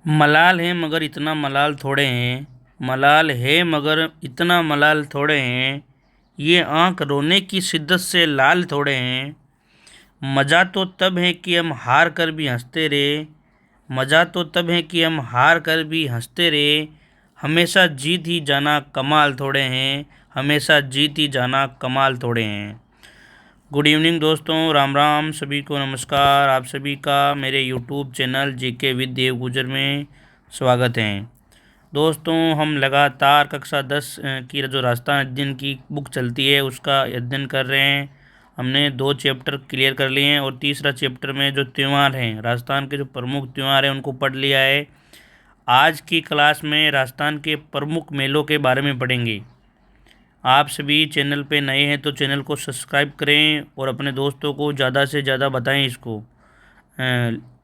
मलाल है मगर इतना मलाल थोड़े हैं। मलाल है मगर इतना मलाल थोड़े हैं। ये आँख रोने की शिद्दत से लाल थोड़े हैं। मज़ा तो तब है कि हम हार कर भी हंसते रहे। मज़ा तो तब है कि हम हार कर भी हंसते रहे। हमेशा जीत ही जाना कमाल थोड़े हैं। हमेशा जीत ही जाना कमाल थोड़े हैं। गुड इवनिंग दोस्तों, राम राम सभी को, नमस्कार। आप सभी का मेरे यूट्यूब चैनल जीके विद देव गुजर में स्वागत है। दोस्तों, हम लगातार कक्षा 10 की जो राजस्थान अध्ययन की बुक चलती है उसका अध्ययन कर रहे हैं। हमने 2 चैप्टर क्लियर कर लिए हैं और तीसरा चैप्टर में जो त्यौहार हैं, राजस्थान के जो प्रमुख त्यौहार हैं उनको पढ़ लिया है। आज की क्लास में राजस्थान के प्रमुख मेलों के बारे में पढ़ेंगे। आप सभी चैनल पे नए हैं तो चैनल को सब्सक्राइब करें और अपने दोस्तों को ज़्यादा से ज़्यादा बताएं इसको।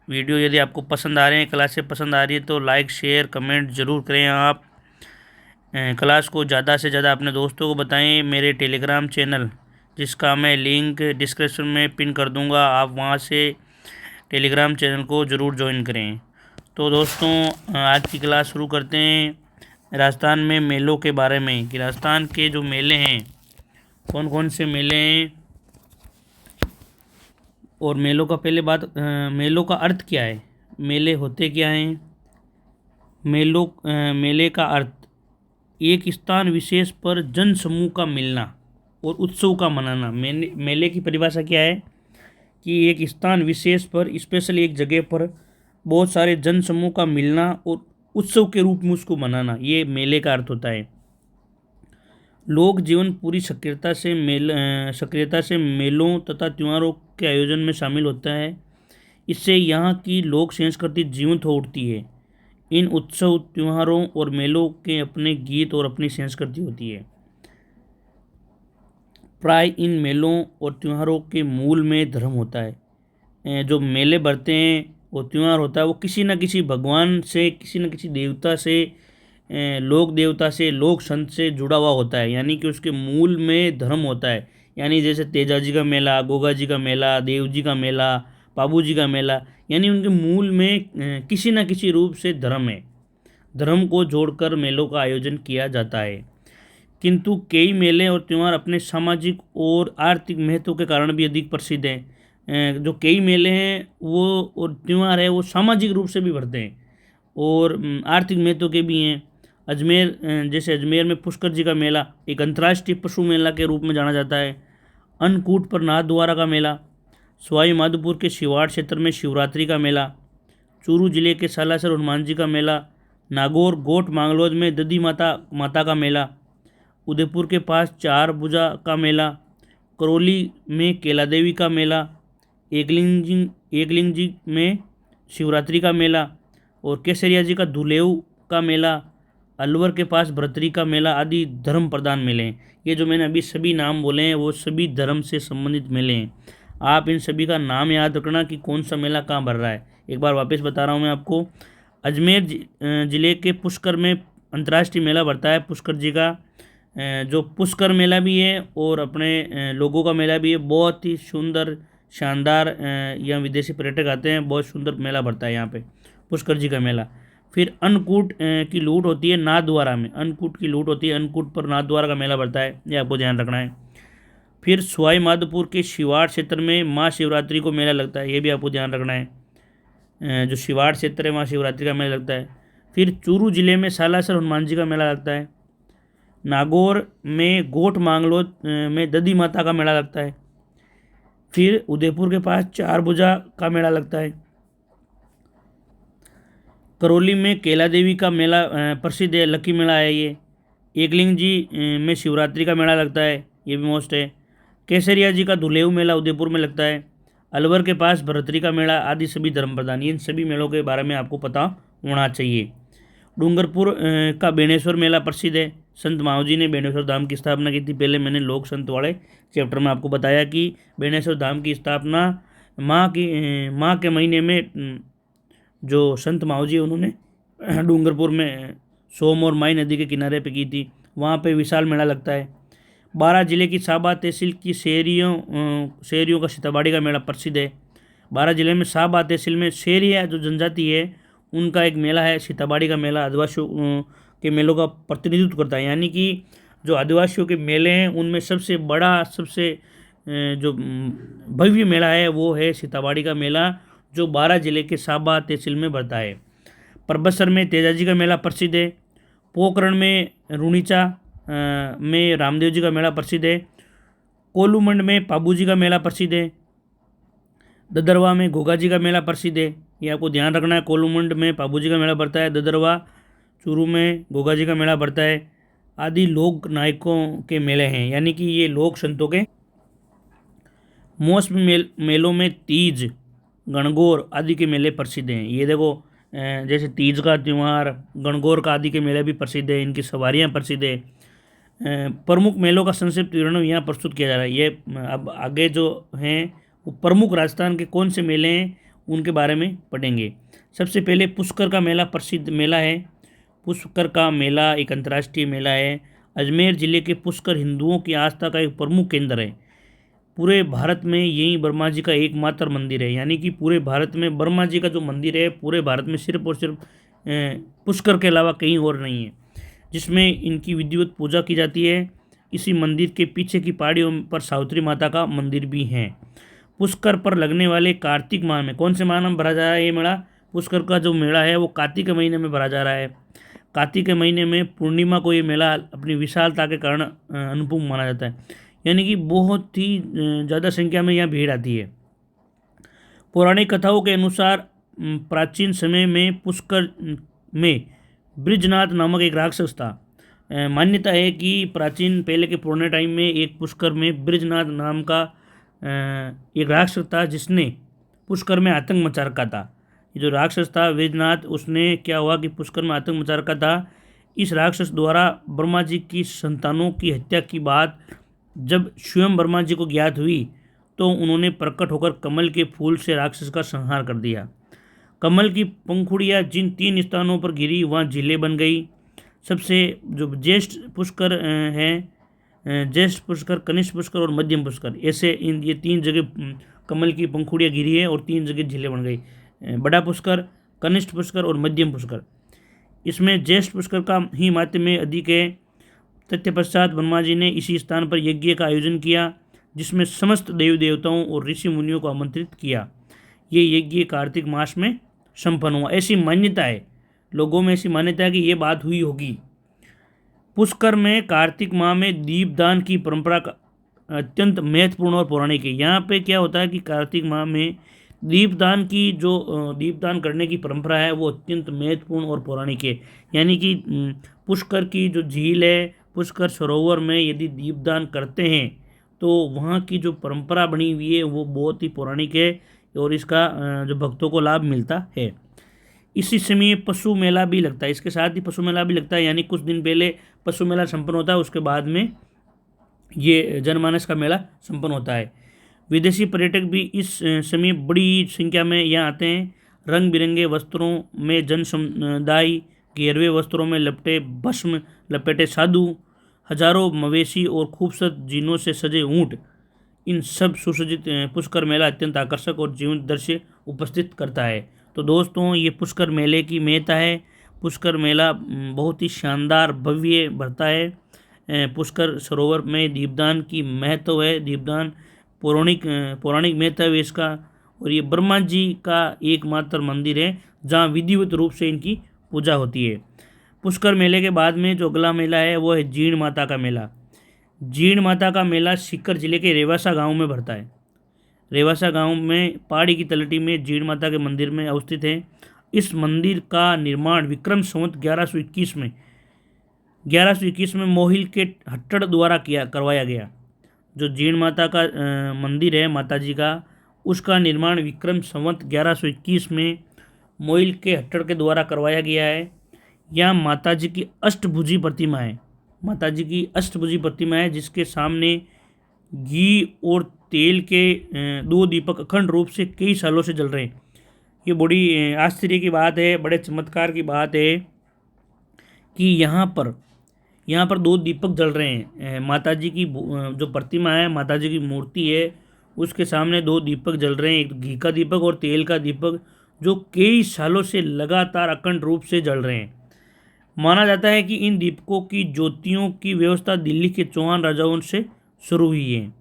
वीडियो यदि आपको पसंद आ रहे हैं, क्लासें पसंद आ रही है तो लाइक शेयर कमेंट ज़रूर करें आप। क्लास को ज़्यादा से ज़्यादा अपने दोस्तों को बताएं। मेरे टेलीग्राम चैनल, जिसका मैं लिंक डिस्क्रिप्शन में पिन कर दूंगा, आप वहां से टेलीग्राम चैनल को ज़रूर ज्वाइन करें। तो दोस्तों, आज की क्लास शुरू करते हैं राजस्थान में मेलों के बारे में कि राजस्थान के जो मेले हैं कौन कौन से मेले हैं और मेलों का पहले बात मेलों का अर्थ क्या है, मेले होते क्या हैं। मेले का अर्थ एक स्थान विशेष पर जन समूह का मिलना और उत्सव का मनाना। मेले की परिभाषा क्या है कि एक स्थान विशेष पर, स्पेशल एक जगह पर बहुत सारे जन समूह का मिलना और उत्सव के रूप में उसको मनाना, ये मेले का अर्थ होता है। लोक जीवन पूरी सक्रियता से मेलों तथा त्योहारों के आयोजन में शामिल होता है। इससे यहाँ की लोक संस्कृति जीवंत हो उठती है। इन उत्सव त्योहारों और मेलों के अपने गीत और अपनी संस्कृति होती है। प्राय इन मेलों और त्योहारों के मूल में धर्म होता है। जो मेले बढ़ते हैं वो त्यौहार होता है, वो किसी न किसी भगवान से, किसी न किसी देवता से, लोक देवता से, लोक संत से जुड़ा हुआ होता है, यानी कि उसके मूल में धर्म होता है। यानी जैसे तेजा जी का मेला, गोगा जी का मेला, देव जी का मेला, बाबू जी का मेला, यानी उनके मूल में किसी न किसी रूप से धर्म है। धर्म को जोड़कर मेलों का आयोजन किया जाता है। किंतु कई मेले और त्यौहार अपने सामाजिक और आर्थिक महत्व के कारण भी अधिक प्रसिद्ध हैं। जो कई मेले हैं वो और त्यौहार है वो सामाजिक रूप से भी बढ़ते हैं और आर्थिक महत्व के भी हैं। जैसे अजमेर में पुष्कर जी का मेला एक अंतर्राष्ट्रीय पशु मेला के रूप में जाना जाता है। अन्नकूट पर नाथ द्वारा का मेला, सवाई माधोपुर के शिवाड़ क्षेत्र में शिवरात्रि का मेला, चूरू जिले के सालासर हनुमान जी का मेला, नागौर गोट मांगलोद में ददी माता का मेला, उदयपुर के पास चार भुजा का मेला, करौली में केला देवी का मेला, एकलिंग जी में शिवरात्रि का मेला और केसरिया जी का धुलेऊ का मेला, अलवर के पास भरतरी का मेला आदि धर्म प्रधान मेले हैं। ये जो मैंने अभी सभी नाम बोले हैं वो सभी धर्म से संबंधित मेले हैं। आप इन सभी का नाम याद रखना कि कौन सा मेला कहाँ भर रहा है। एक बार वापस बता रहा हूँ मैं आपको। अजमेर जिले के पुष्कर में अंतर्राष्ट्रीय मेला भरता है पुष्कर जी का, जो पुष्कर मेला भी है और अपने लोगों का मेला भी है। बहुत ही सुंदर शानदार, यहाँ विदेशी पर्यटक आते हैं, बहुत सुंदर मेला भरता है यहाँ पे पुष्कर जी का मेला। फिर अन्नकूट की लूट होती है नाथद्वारा में, अन्नकूट की लूट होती है, अन्नकूट पर नाथद्वारा का मेला भरता है, ये आपको ध्यान रखना है। फिर सवाई माधोपुर के शिवाड़ क्षेत्र में महाशिवरात्रि को मेला लगता है, ये भी आपको ध्यान रखना है। जो शिवाड़ क्षेत्र है वहाँ शिवरात्रि का मेला लगता है। फिर चूरू जिले में सालासर हनुमान जी का मेला लगता है। नागौर में गोट मांगलोद में ददी माता का मेला लगता है। फिर उदयपुर के पास चार भुजा का मेला लगता है। करौली में केला देवी का मेला प्रसिद्ध है, लकी मेला है ये। एकलिंग जी में शिवरात्रि का मेला लगता है, ये भी मोस्ट है। केसरिया जी का धुलेऊ मेला उदयपुर में लगता है। अलवर के पास भरतरी का मेला आदि सभी धर्म प्रधान, इन सभी मेलों के बारे में आपको पता होना चाहिए। डूंगरपुर का बेणेश्वर मेला प्रसिद्ध है। संत माऊ जी ने बेणेश्वर धाम की स्थापना की थी। पहले मैंने लोक संत वाले चैप्टर में आपको बताया कि बेणेश्वर धाम की स्थापना माह के महीने में जो संत माऊ जी उन्होंने डूंगरपुर में सोम और माई नदी के किनारे पे की थी। वहाँ पे विशाल मेला लगता है। बारां जिले की साबा तहसील की शेरियों का सीताबाड़ी का मेला प्रसिद्ध है। बारां जिले में साबा तहसील में शेरिया जो जनजाति है उनका एक मेला है सीताबाड़ी का मेला, आदिवासियों के मेलों का प्रतिनिधित्व करता है। यानी कि जो आदिवासियों के मेले हैं उनमें सबसे बड़ा, सबसे जो भव्य मेला है वो है सीताबाड़ी का मेला, जो 12 जिले के साबा तहसील में बढ़ता है। परबतसर में तेजाजी का मेला प्रसिद्ध है। पोखरण में रूणीचा में रामदेव जी का मेला प्रसिद्ध है। कोलूमंड में पाबूजी का मेला प्रसिद्ध है। ददरवा में गोगा जी का मेला प्रसिद्ध है। ये आपको ध्यान रखना है। कोलूमंड में पाबूजी का मेला बढ़ता है, ददरवा चूरू में गोगा जी का मेला बढ़ता है। आदि लोक नायकों के मेले हैं, यानी कि ये लोक संतों के मौसमी मेलों में तीज, गणगौर आदि के मेले प्रसिद्ध हैं। ये देखो जैसे तीज का त्यौहार, गणगौर का आदि के मेले भी प्रसिद्ध है, इनकी सवारियाँ प्रसिद्ध है। प्रमुख मेलों का संक्षिप्त विवरण यहाँ प्रस्तुत किया जा रहा है। ये अब आगे जो हैं वो प्रमुख राजस्थान के कौन से मेले हैं उनके बारे में पढ़ेंगे। सबसे पहले पुष्कर का मेला प्रसिद्ध मेला है। पुष्कर का मेला एक अंतर्राष्ट्रीय मेला है। अजमेर जिले के पुष्कर हिंदुओं की आस्था का एक प्रमुख केंद्र है। पूरे भारत में यही ब्रह्मा जी का एकमात्र मंदिर है, यानी कि पूरे भारत में ब्रह्मा जी का जो मंदिर है पूरे भारत में सिर्फ और सिर्फ पुष्कर के अलावा कहीं और नहीं है, जिसमें इनकी विधिवत पूजा की जाती है। इसी मंदिर के पीछे की पहाड़ियों पर सावित्री माता का मंदिर भी है। पुष्कर पर लगने वाले कार्तिक माह में, कौन से माह में भरा जा रहा है ये मेला? पुष्कर का जो मेला है वो कार्तिक के महीने में भरा जा रहा है। कार्तिक के महीने में पूर्णिमा को ये मेला अपनी विशालता के कारण अनुपम माना जाता है, यानी कि बहुत ही ज़्यादा संख्या में यहाँ भीड़ आती है। पौराणिक कथाओं के अनुसार प्राचीन समय में पुष्कर में ब्रिजनाथ नामक एक राक्षस था। मान्यता है कि प्राचीन पहले के पुराने टाइम में एक पुष्कर में ब्रिजनाथ नाम का एक राक्षस था, जिसने पुष्कर में आतंक मचा रखा था। ये जो राक्षस था ब्रिजनाथ, उसने क्या हुआ कि पुष्कर में आतंक मचा रखा था। इस राक्षस द्वारा ब्रह्मा जी की संतानों की हत्या की बात जब स्वयं ब्रह्मा जी को ज्ञात हुई तो उन्होंने प्रकट होकर कमल के फूल से राक्षस का संहार कर दिया। कमल की पंखुड़ियाँ जिन 3 स्थानों पर गिरी वहाँ झीलें बन गई। सबसे जो ज्येष्ठ पुष्कर हैं, ज्येष्ठ पुष्कर, कनिष्ठ पुष्कर और मध्यम पुष्कर, ऐसे ये 3 जगह कमल की पंखुड़ियाँ गिरी है और 3 जगह झीलें बन गई। बड़ा पुष्कर, कनिष्ठ पुष्कर और मध्यम पुष्कर। इसमें ज्येष्ठ पुष्कर का ही माहात्म्य अधिक है। तत्पश्चात ब्रह्मा जी ने इसी स्थान पर यज्ञ का आयोजन किया, जिसमें समस्त देवी देवताओं और ऋषि मुनियों को आमंत्रित किया। ये यज्ञ कार्तिक मास में संपन्न हुआ, ऐसी मान्यता है। लोगों में ऐसी मान्यता है कि ये बात हुई होगी। पुष्कर में कार्तिक माह में दीपदान की परंपरा का अत्यंत महत्वपूर्ण और पौराणिक है। यहाँ पे क्या होता है कि कार्तिक माह में दीपदान की जो दीपदान करने की परंपरा है वो अत्यंत महत्वपूर्ण और पौराणिक है। यानी कि पुष्कर की जो झील है, पुष्कर सरोवर में यदि दीपदान करते हैं तो वहाँ की जो परंपरा बनी हुई है वो बहुत ही पौराणिक है और इसका जो भक्तों को लाभ मिलता है। इसी समय पशु मेला भी लगता है, इसके साथ ही पशु मेला भी लगता है, यानी कुछ दिन पहले पशु मेला संपन्न होता है, उसके बाद में ये जनमानस का मेला संपन्न होता है। विदेशी पर्यटक भी इस समय बड़ी संख्या में यहाँ आते हैं। रंग बिरंगे वस्त्रों में जन समुदाय, गेरवे वस्त्रों में लपटे भस्म लपेटे साधु, हजारों मवेशी और खूबसूरत जीनों से सजे ऊँट, इन सब सुसज्जित पुष्कर मेला अत्यंत आकर्षक और जीवंत दृश्य उपस्थित करता है। तो दोस्तों ये पुष्कर मेले की महत्ता है। पुष्कर मेला बहुत ही शानदार भव्य भरता है। पुष्कर सरोवर में दीपदान की महत्व है। दीपदान पौराणिक महत्व है इसका, और ये ब्रह्मा जी का एकमात्र मंदिर है जहाँ विधिवत रूप से इनकी पूजा होती है। पुष्कर मेले के बाद में जो अगला मेला है वो है जीण माता का मेला। जीण माता का मेला सीकर जिले के रेवासा गांव में भरता है। रेवासा गांव में पहाड़ी की तलहटी में जीण माता के मंदिर में अवस्थित है। इस मंदिर का निर्माण विक्रम संवत 1121 में मोहिल के हट्टड़ द्वारा करवाया गया। जो जीण माता का मंदिर है माता जी का, उसका निर्माण विक्रम संवत 1121 में मोहिल के हट्टड़ के द्वारा करवाया गया है। यहाँ माता जी की अष्टभुजी प्रतिमा है। माता जी की अष्टभुजी प्रतिमा है जिसके सामने घी और तेल के 2 दीपक अखंड रूप से कई सालों से जल रहे हैं। ये बड़ी आश्चर्य की बात है, बड़े चमत्कार की बात है कि यहाँ पर 2 दीपक जल रहे हैं। माता जी की जो प्रतिमा है, माता जी की मूर्ति है, उसके सामने 2 दीपक जल रहे हैं, एक घी का दीपक और तेल का दीपक, जो कई सालों से लगातार अखंड रूप से जल रहे हैं। माना जाता है कि इन दीपकों की ज्योतियों की व्यवस्था दिल्ली के चौहान राजाओं से शुरू हुई है।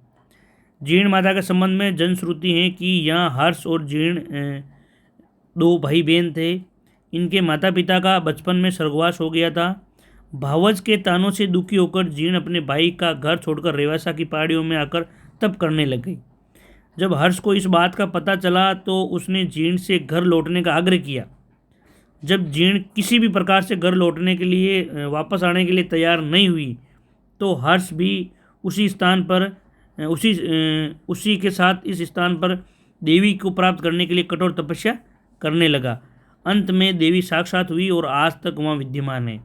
जीर्ण माता के संबंध में जनश्रुति है कि यहाँ हर्ष और जीर्ण दो भाई बहन थे। इनके माता पिता का बचपन में स्वर्गवास हो गया था। भावज के तानों से दुखी होकर जीर्ण अपने भाई का घर छोड़कर रेवासा की पहाड़ियों में आकर तप करने लग गई। जब हर्ष को इस बात का पता चला तो उसने जीर्ण से घर लौटने का आग्रह किया। जब जीर्ण किसी भी प्रकार से घर लौटने के लिए वापस आने के लिए तैयार नहीं हुई तो हर्ष भी उसी स्थान पर उसी के साथ इस स्थान पर देवी को प्राप्त करने के लिए कठोर तपस्या करने लगा। अंत में देवी साक्षात हुई और आज तक वहाँ विद्यमान है।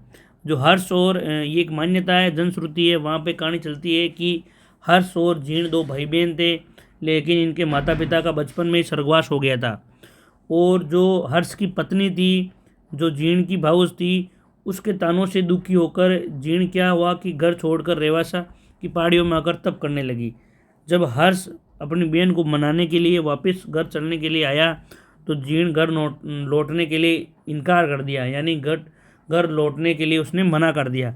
जो हर्ष और ये एक मान्यता है, जनश्रुति है, वहाँ पे कहानी चलती है कि हर्ष और जीर्ण दो भाई बहन थे, लेकिन इनके माता पिता का बचपन में ही स्वर्गवास हो गया था। और जो हर्ष की पत्नी थी, जो जीर्ण की भावज थी, उसके तानों से दुखी होकर जीर्ण क्या हुआ कि घर छोड़कर रेवासा की पहाड़ियों में आकर तप करने लगी। जब हर्ष अपनी बहन को मनाने के लिए वापस घर चलने के लिए आया तो जीर्ण घर लौटने के लिए इनकार कर दिया, यानी घर लौटने के लिए उसने मना कर दिया।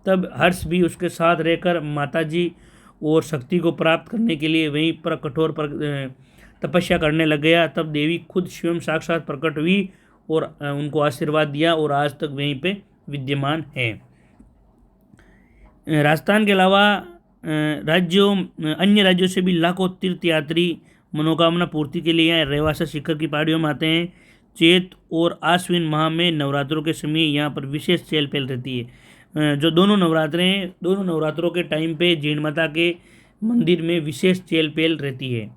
तब हर्ष भी उसके साथ रहकर माताजी और शक्ति को प्राप्त करने के लिए वहीं पर कठोर तपस्या करने लग गया। तब देवी खुद स्वयं साक्षात प्रकट हुई और उनको आशीर्वाद दिया और आज तक वहीं पे विद्यमान है। राजस्थान के अलावा अन्य राज्यों से भी लाखों तीर्थयात्री मनोकामना पूर्ति के लिए यहाँ रेवासा शिखर की पहाड़ियों में आते हैं। चैत और आश्विन माह में नवरात्रों के समय यहाँ पर विशेष चहल पहल रहती है। जो दोनों नवरात्रे हैं, दोनों नवरात्रों के टाइम पे जीर्ण माता के मंदिर में विशेष चहल पहल रहती है।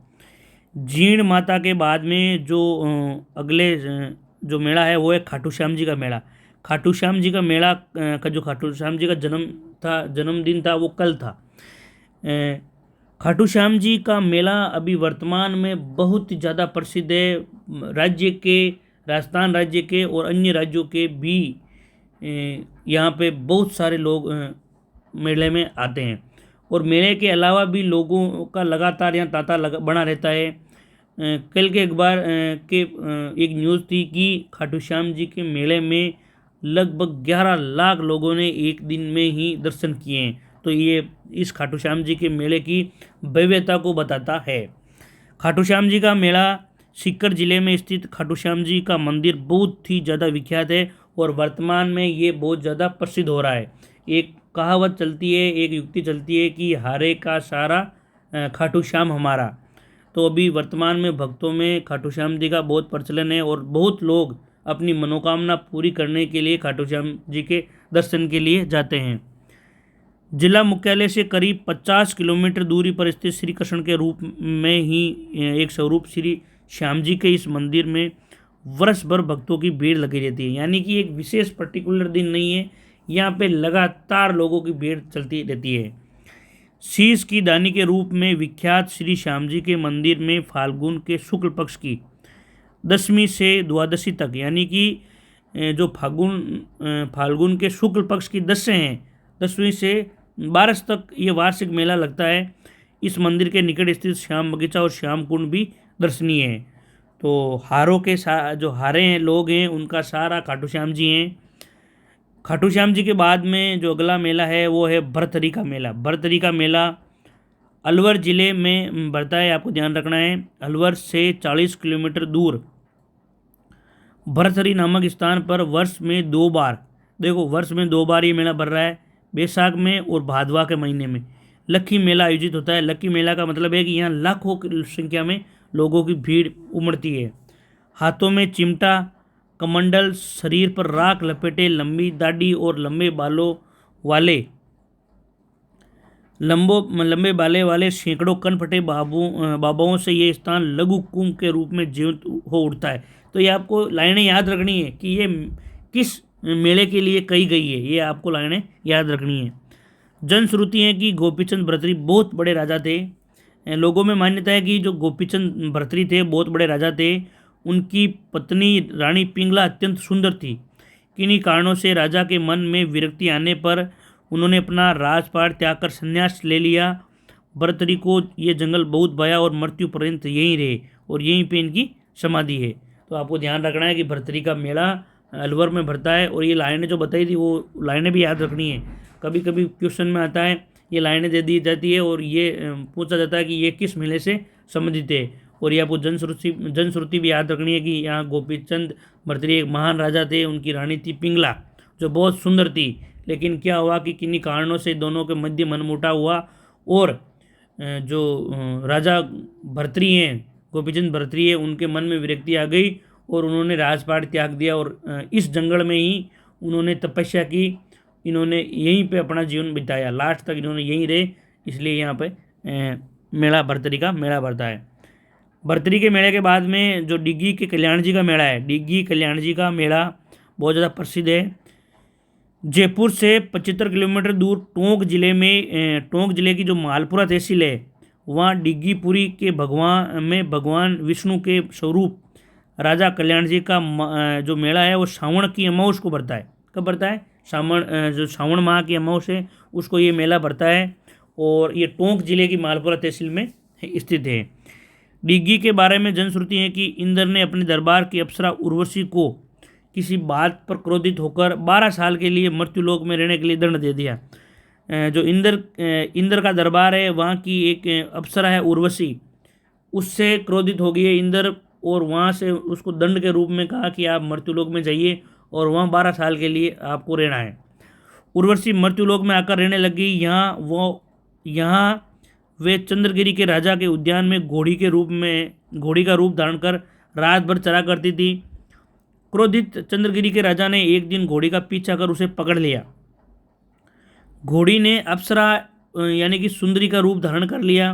जीर्ण माता के बाद में जो अगले जो मेला है वो है खाटू श्याम जी का मेला। खाटू श्याम जी का मेला का जो खाटू श्याम जी का जन्मदिन था वो कल था। खाटू श्याम जी का मेला अभी वर्तमान में बहुत ज़्यादा प्रसिद्ध है। राजस्थान राज्य के और अन्य राज्यों के भी यहाँ पे बहुत सारे लोग मेले में आते हैं और मेले के अलावा भी लोगों का लगातार यहाँ तांता बना रहता है। कल के अखबार के एक न्यूज़ थी कि खाटू श्याम जी के मेले में लगभग 11 लाख लोगों ने एक दिन में ही दर्शन किए हैं। तो ये इस खाटू श्याम जी के मेले की भव्यता को बताता है। खाटू श्याम जी का मेला सीकर जिले में स्थित खाटू श्याम जी का मंदिर बहुत ही ज़्यादा विख्यात है और वर्तमान में ये बहुत ज़्यादा प्रसिद्ध हो रहा है। एक कहावत चलती है, एक युक्ति चलती है कि हारे का सारा खाटू श्याम हमारा। तो अभी वर्तमान में भक्तों में खाटू श्याम जी का बहुत प्रचलन है और बहुत लोग अपनी मनोकामना पूरी करने के लिए खाटू श्याम जी के दर्शन के लिए जाते हैं। जिला मुख्यालय से करीब 50 किलोमीटर दूरी पर स्थित श्री कृष्ण के रूप में ही एक स्वरूप श्री श्याम जी के इस मंदिर में वर्ष भर भक्तों की भीड़ लगी रहती है। यानी कि एक विशेष पर्टिकुलर दिन नहीं है, यहाँ पे लगातार लोगों की भीड़ चलती रहती है। शीश की दानी के रूप में विख्यात श्री श्याम जी के मंदिर में फाल्गुन के शुक्ल पक्ष की 10वीं से द्वादशी तक, यानी कि जो फाल्गुन के शुक्ल पक्ष की 10वीं से 12 तक ये वार्षिक मेला लगता है। इस मंदिर के निकट स्थित श्याम बगीचा और श्याम कुंड भी दर्शनीय है। तो हारों के जो हारे हैं लोग हैं उनका सारा खाटू श्याम जी हैं। खाटू श्याम जी के बाद में जो अगला मेला है वो है भरथरी का मेला। भरथरी का मेला अलवर ज़िले में बढ़ता है, आपको ध्यान रखना है। अलवर से 40 किलोमीटर दूर भरथरी नामक स्थान पर वर्ष में 2 बार ये मेला भर रहा है। बैसाख में और भादवा के महीने में लक्की मेला आयोजित होता है। लक्की मेला का मतलब है कि यहाँ लाखों की संख्या में लोगों की भीड़ उमड़ती है। हाथों में चिमटा, कमंडल, शरीर पर राख लपेटे, लंबी दाढ़ी और लंबे बाले वाले सैकड़ों कनफटे बाबाओं से ये स्थान लघु कुंभ के रूप में जीवित हो उठता है। तो ये आपको लाइनें याद रखनी है कि ये किस मेले के लिए कही गई है, ये आपको लाइनें याद रखनी है। जनश्रुति है कि गोपीचंद भर्तृहरि बहुत बड़े राजा थे। लोगों में मान्यता है कि जो गोपीचंद भर्तृहरि थे बहुत बड़े राजा थे। उनकी पत्नी रानी पिंगला अत्यंत सुंदर थी। किन्हीं कारणों से राजा के मन में विरक्ति आने पर उन्होंने अपना राजपाट त्याग कर संन्यास ले लिया। भर्तृहरि को ये जंगल बहुत भाया और मृत्यु पर्यंत यहीं रहे और यहीं पे इनकी समाधि है। तो आपको ध्यान रखना है कि भर्तरी का मेला अलवर में भरता है। और ये लाइनें जो बताई थी वो लाइनें भी याद रखनी है। कभी कभी क्वेश्चन में आता है ये लाइनें दे दी जाती है और ये पूछा जाता है कि ये किस मेले से संबंधित है। और ये आपको जनश्रुति भी याद रखनी है कि यहाँ गोपीचंद भर्तरी एक महान राजा थे, उनकी रानी थी पिंगला जो बहुत सुंदर थी। लेकिन क्या हुआ कि किन्हीं कारणों से दोनों के मध्य मनमुटाव हुआ और जो राजा भर्तरी हैं, गोपीचंद भर्तरी है, उनके मन में विरक्ति आ गई और उन्होंने राजपाट त्याग दिया और इस जंगल में ही उन्होंने तपस्या की। इन्होंने यहीं पे अपना जीवन बिताया, लास्ट तक इन्होंने यहीं रहे, इसलिए यहाँ पे मेला भर्तरी का मेला भरता है। भर्तरी के मेले के बाद में जो डिग्गी के कल्याण जी का मेला है, डिग्गी कल्याण जी का मेला बहुत ज़्यादा प्रसिद्ध है। जयपुर से 75 किलोमीटर दूर टोंक जिले की जो मालपुरा तहसील है वहाँ डिग्गीपुरी के भगवान विष्णु के स्वरूप राजा कल्याण जी का जो मेला है वो सावन की अमावस को भरता है। कब भरता है? जो सावन माह की अमावस है उसको ये मेला भरता है और ये टोंक जिले की मालपुरा तहसील में स्थित है। डिग्गी के बारे में जनश्रुति है कि इंद्र ने अपने दरबार की अप्सरा उर्वशी को किसी बात पर क्रोधित होकर 12 साल के लिए मृत्युलोक में रहने के लिए दंड दे दिया। जो इंद्र का दरबार है वहाँ की एक अप्सरा है उर्वशी, उससे क्रोधित हो गई है इंद्र और वहाँ से उसको दंड के रूप में कहा कि आप मृत्युलोक में जाइए और वहाँ 12 साल के लिए आपको रहना है। उर्वशी मृत्युलोक में आकर रहने लगी। यहाँ वे चंद्रगिरी के राजा के उद्यान में घोड़ी का रूप धारण कर रात भर चरा करती थी। क्रोधित चंद्रगिरी के राजा ने एक दिन घोड़ी का पीछा कर उसे पकड़ लिया। घोड़ी ने अप्सरा यानी कि सुंदरी का रूप धारण कर लिया।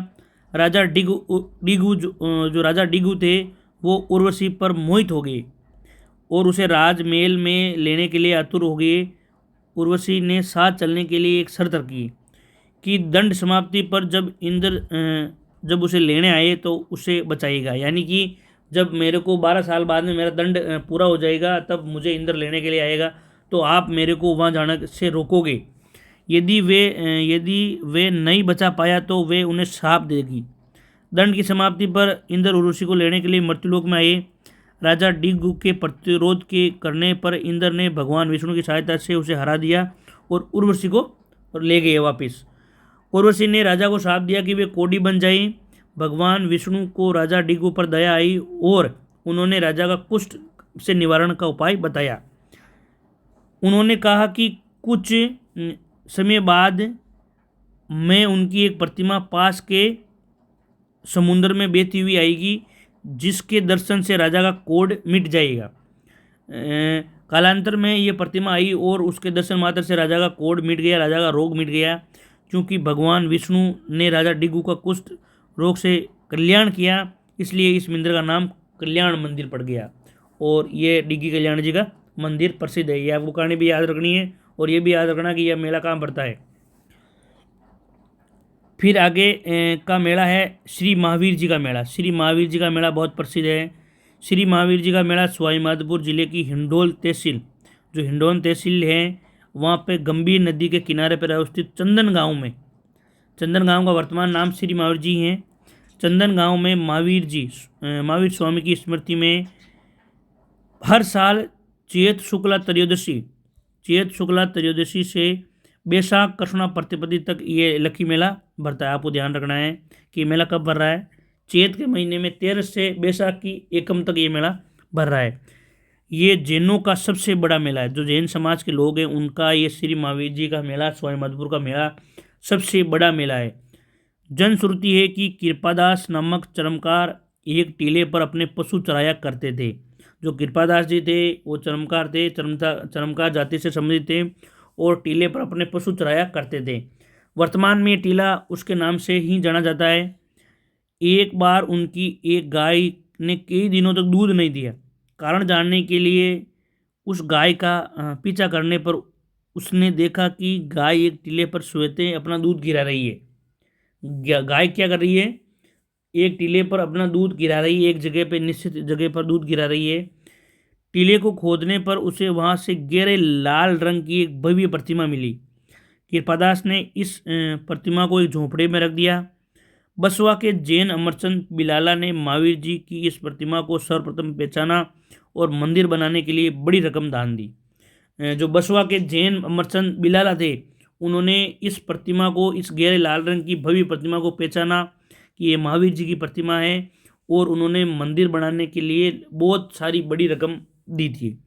राजा डिगू जो राजा डिगू थे वो उर्वशी पर मोहित हो गए और उसे राजमहल में लेने के लिए आतुर हो गए। उर्वशी ने साथ चलने के लिए एक शर्त रखी कि दंड समाप्ति पर जब इंद्र जब उसे लेने आए तो उसे बचाएगा, यानी कि जब मेरे को 12 साल बाद में मेरा दंड पूरा हो जाएगा तब मुझे इंद्र लेने के लिए आएगा तो आप मेरे को वहाँ जाने से रोकोगे। यदि वे नहीं बचा पाया तो वे उन्हें श्राप देगी। दंड की समाप्ति पर इंद्र उर्वशी को लेने के लिए मृत्युलोक में आए। राजा डिगू के प्रतिरोध के करने पर इंद्र ने भगवान विष्णु की सहायता से उसे हरा दिया और उर्वशी को ले गए वापिस। उर्वशी ने राजा को श्राप दिया कि वे कोढ़ी बन जाए। भगवान विष्णु को राजा डिगू पर दया आई और उन्होंने राजा का कुष्ठ से निवारण का उपाय बताया। उन्होंने कहा कि कुछ समय बाद मैं उनकी एक प्रतिमा पास के समुद्र में बहती हुई आएगी जिसके दर्शन से राजा का कोढ़ मिट जाएगा। कालांतर में ये प्रतिमा आई और उसके दर्शन मात्र से राजा का कोढ़ मिट गया, राजा का रोग मिट गया। क्योंकि भगवान विष्णु ने राजा डिगू का कुष्ठ रोग से कल्याण किया इसलिए इस मंदिर का नाम कल्याण मंदिर पड़ गया और ये डिग्गी कल्याण जी का मंदिर प्रसिद्ध है। ये आपको कहानी भी याद रखनी है और ये भी याद रखना कि यह मेला कहाँ पड़ता है। फिर आगे का मेला है श्री महावीर जी का मेला। श्री महावीर जी का मेला बहुत प्रसिद्ध है। श्री महावीर जी का मेला सवाईमाधोपुर जिले की हिंडोल तहसील, जो हिंडोन तहसील है वहाँ पे गंभीर नदी के किनारे पर अवस्थित चंदन गांव का वर्तमान नाम श्री महावीर जी हैं। चंदन गांव में महावीर स्वामी की स्मृति में हर साल चैत शुक्ला त्रयोदशी से बैसाख कृष्णा प्रतिपत्ति तक ये लक्की मेला भरता है। आपको ध्यान रखना है कि मेला कब भर रहा है। चैत के महीने में 13 से बैसाख की एकम तक ये मेला भर रहा है। ये जैनों का सबसे बड़ा मेला है। जो जैन समाज के लोग हैं उनका ये श्री महावीर जी का मेला, सवाईमाधोपुर का मेला सबसे बड़ा मेला है। जनश्रुति है कि कृपादास नामक चरमकार एक टीले पर अपने पशु चराया करते थे। जो कृपादास जी थे वो चरमकार थे, चरमकार जाति से संबंधित थे और टीले पर अपने पशु चराया करते थे। वर्तमान में ये टीला उसके नाम से ही जाना जाता है। एक बार उनकी एक गाय ने कई दिनों तक दूध नहीं दिया। कारण जानने के लिए उस गाय का पीछा करने पर उसने देखा कि गाय एक टीले पर सोते अपना दूध गिरा रही है। गाय क्या कर रही है? एक टीले पर अपना दूध गिरा रही है, एक जगह पे निश्चित जगह पर दूध गिरा रही है। टीले को खोदने पर उसे वहाँ से गहरे लाल रंग की एक भव्य प्रतिमा मिली। कृपादास ने इस प्रतिमा को एक झोंपड़े में रख दिया। बसवा के जैन अमरचंद बिलाला ने महावीर जी की इस प्रतिमा को सर्वप्रथम पहचाना और मंदिर बनाने के लिए बड़ी रकम दान दी। जो बसवा के जैन अमरचंद बिलाला थे, उन्होंने इस प्रतिमा को, इस गहरे लाल रंग की भव्य प्रतिमा को पहचाना कि ये महावीर जी की प्रतिमा है, और उन्होंने मंदिर बनाने के लिए बहुत सारी बड़ी रकम दी थी।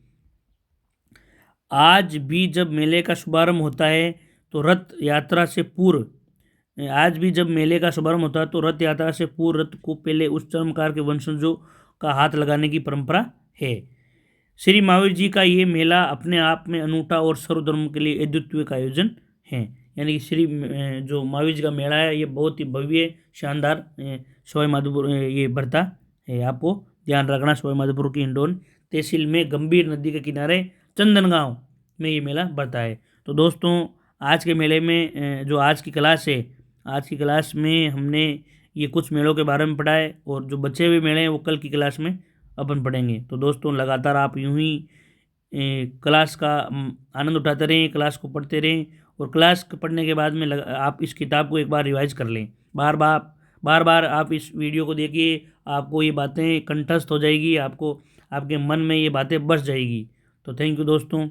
आज भी जब मेले का शुभारंभ होता है तो रथ यात्रा से पूर्व आज भी जब मेले का शुभारंभ होता है तो रथ यात्रा से पूर्व रथ को पहले उस चर्मकार के वंशजों का हाथ लगाने की परंपरा है। श्री महावीर जी का ये मेला अपने आप में अनूठा और सर्वधर्म के लिए अद्वितीय का आयोजन है। यानी कि जो महावीर जी का मेला है, ये बहुत ही भव्य शानदार सवाई माधोपुर ये भरता है। आपको ध्यान रखना, सवाई माधोपुर की हिंडौन तहसील में गंभीर नदी के किनारे चंदनगांव में ये मेला भरता है। तो दोस्तों, आज के मेले में जो आज की क्लास है, आज की क्लास में हमने ये कुछ मेलों के बारे में पढ़ा है, और जो बचे हुए मेले हैं वो कल की क्लास में अपन पढ़ेंगे। तो दोस्तों, लगातार आप यूं ही क्लास का आनंद उठाते रहें, क्लास को पढ़ते रहें, और क्लास पढ़ने के बाद में आप इस किताब को एक बार रिवाइज कर लें। बार बार आप इस वीडियो को देखिए, आपको ये बातें कंठस्थ हो जाएगी, आपको आपके मन में ये बातें बस जाएगी। तो थैंक यू दोस्तों।